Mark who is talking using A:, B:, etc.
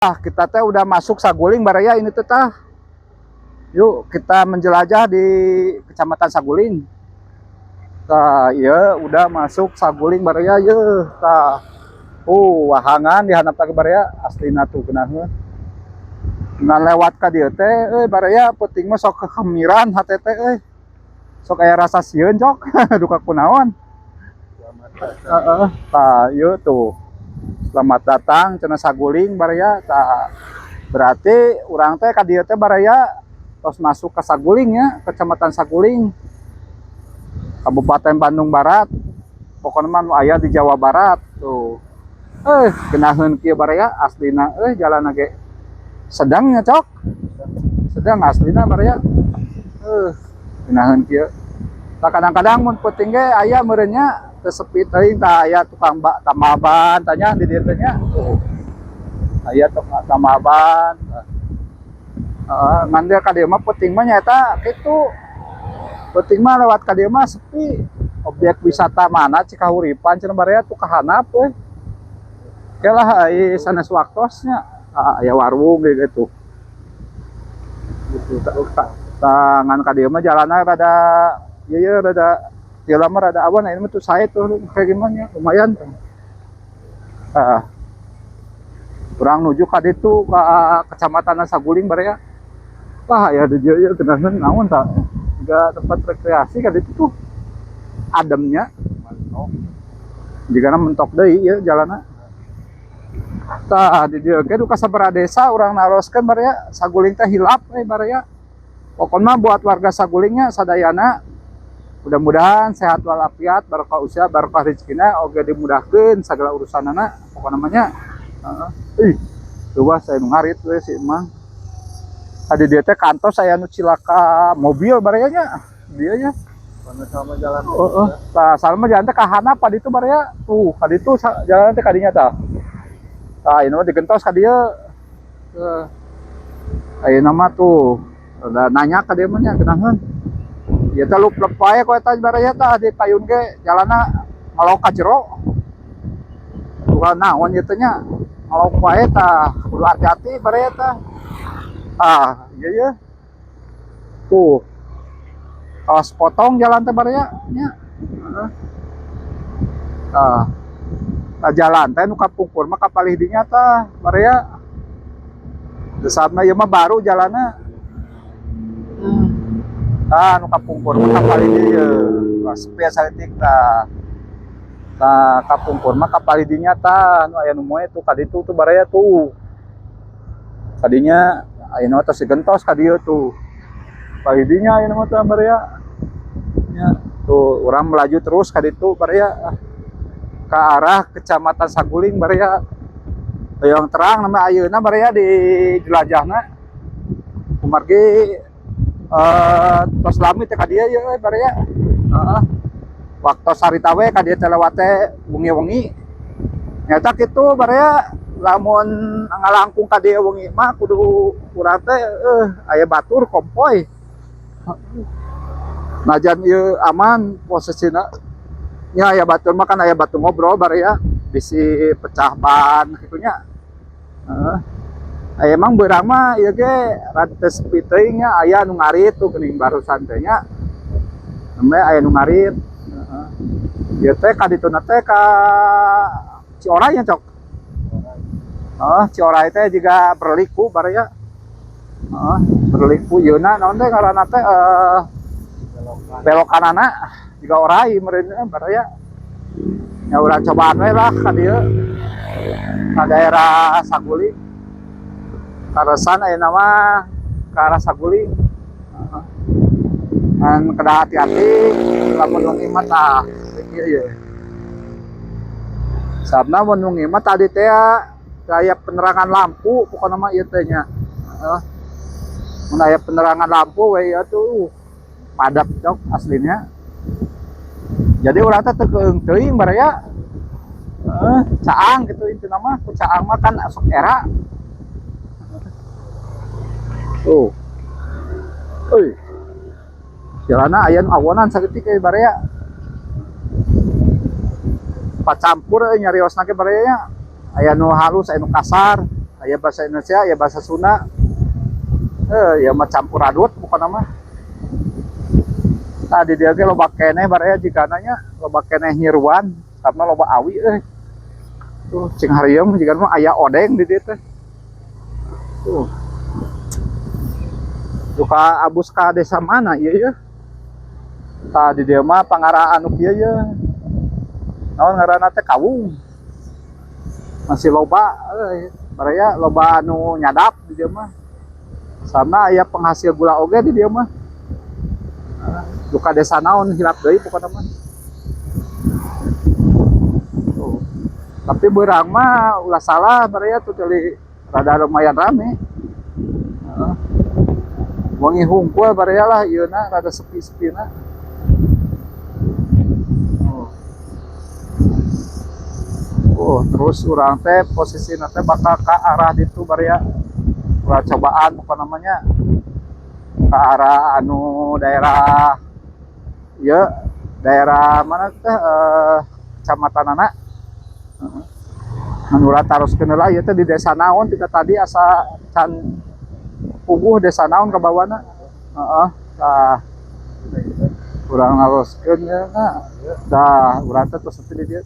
A: Kita teh udah masuk Saguling Baraya ini teh tah. Yuk kita menjelajah di Kecamatan Saguling. Tah, iya udah masuk Saguling Baraya ye. Tah. Wahangan di handap ke Baraya aslina tuh geunahna. Ngan lewat ka dieu teh Baraya peuting mah sok kekemiran hate teh Sok aya rasa sieun cok. Duka kunaon. Heeh. Tah, ieu tuh. Selamat datang cenah Saguling Baraya. Tah, berarti orang teh ka dieu teh Baraya tos masuk ke Saguling ya, Kecamatan Saguling, Kabupaten Bandung Barat. Pokoknya mah aya di Jawa Barat tuh. Geunaheun kieu Baraya aslina jalan ge sedang nya cok. Sedang aslina Baraya. Geunaheun kieu. Tah kadang-kadang mun peuting ge aya meureun nya teu sepi teuing tah aya tukang tamaban tanya di dieu teh nya. Aya tukang tamaban. Ngan dia ka dieu mah peuting mah nyaeta kitu. Peuting mah lewat ka dieu mah sepi. Objek wisata mana Cikahuripan cenah Baraya tuh kahanap we. Kelah ai sanes waktosnya aya warung gitu. Gitu tah ngan ka dieu mah jalanna rada ieu rada ieu lama rada awan ini mah tuh saya tuh kayak gimana lumayan. Urang nuju ka ditu ka Kecamatan Saguling Baraya. Ya di dieu ieu geunaheun naon tah? Juga tempat rekreasi ka ditu tuh. Ademnya. Jigana mentok deui ieu jalanna. Tah di dieu ge duka sabaraha desa urang naroskeun Baraya, Saguling teh hilap Baraya. Pokoknya buat warga Sagulingnya sadayana mudah-mudahan sehat walafiat, barokah usia, barokah rezekina, oge dimudahkeun segala urusanana pokokna mah nya. Coba saya ngarit we si Emang. Tadi dia teh kantos saya nu cilaka mobil Baraya nya. Dia nya.
B: Sama jalan.
A: Tah salma jalan teh ka handap ka ditu Baraya. Tuh, ka ditu jalan teh kadinya tah. Tah ieu mah digentos ka dieu. Ayeuna mah tuh udah nanya ka dieu mah nya geunaheun. Ieu teh lup-lup wae ku eta Baraya tah di payun ge jalanna ngalok ka jero. Bukan naon ieu teh nya. Ngalok wae tah kudu hati-hati Baraya tah. Iya. Tuh. Kaos potong jalan teh Baraya nya. Jalan teh nu kapungkur mah kapalih dinya tah Baraya. Desana ieu mah baru jalanna. Nu kapungkur mah kapalih dieu. Sepi saeutik tah. Tah kapungkur mah kapalih dinya tah nu aya nu moe tuh ka ditu tuh Baraya tuh. Kadinya ayeuna tos digentos ka dieu tuh. Palih dinya ayeuna mah tah Baraya. Nya tuh urang melaju terus ka ditu Baraya. Ka arah Kecamatan Saguling Baraya. Yang terang nama ayeuna Baraya di jelajahna. Kumargi tos lami teh ka dieu ye Baraya. Waktu sarita we ka dieu teh lewat teh wengi-wengi. Nyata kitu Baraya lamun ngalangkung ka dieu wengi mah kudu urang teh aya batur kompoy. Najan ieu aman posisina. Nya aya batur mah kan aya batu ngobrol Baraya bisi pecah ban kitu nya. Emang beurang mah ieu ge rada sepi teuing nya aya nu ngarit tuh geuning barusan teh nya. Aya nu ngarit. Ieu teh ka dituna teh ka Cioray nya cok. Cioray teh juga berliku Baraya. Berliku yeuna naon teh ngaranna teh belok kanana juga orai meureun Baraya. Ya urang cobaan we lah ka dieu. Ka daerah Saguling. Karesan ayeuna mah ka arah Saguling. Ngan kedah hati-hati lamun nu ngimat tah ieu. Sabna mun nu ngimat tadi teh aya penerangan lampu pokona mah ieu teh nya. Mun aya penerangan lampu we ieu tuh padap cok aslinya. Jadi urang teh teu keung teuing Baraya. Caang gitu intina mah, ku caang mah kan sok era. Tuh. Jalanna aya nu awonan saeutik Baraya. Pacampur nyariosna ge Baraya nya. Aya nu halus, aya nu kasar. aya bahasa Indonesia aya bahasa Sunda ya mah campur adut bukan nama tadi dia ge loba keneh baraya jigananya loba keneh nyiruan karena loba awi tuh cing harieum jigan mah aya odeng di dieu teh tuh duka abus ka desa mana ieu ya tadi dia mah pangara anu kieu ya naon ngaranna teh Kawung masih loba baraya loba anu nyadap di dia mah sama aya penghasil gula oge di dia mah duka desa naon hilap deui pokona mah tapi beurang mah ulah salah baraya tuh teli rada lumayan rame wangi hungkul baraya lah ieuna rada sepi-sepina terus urang teh posisi teh bakal ke arah ditu baraya ulah cobaan apa namanya ke arah anu daerah ya daerah mana teh kecamatan anak menurut tarus kenela ya teh di desa naon kita tadi asa can puguh desa naon ke bawahna kurang ngaloskeun ya nah dah urang teh tos di dieu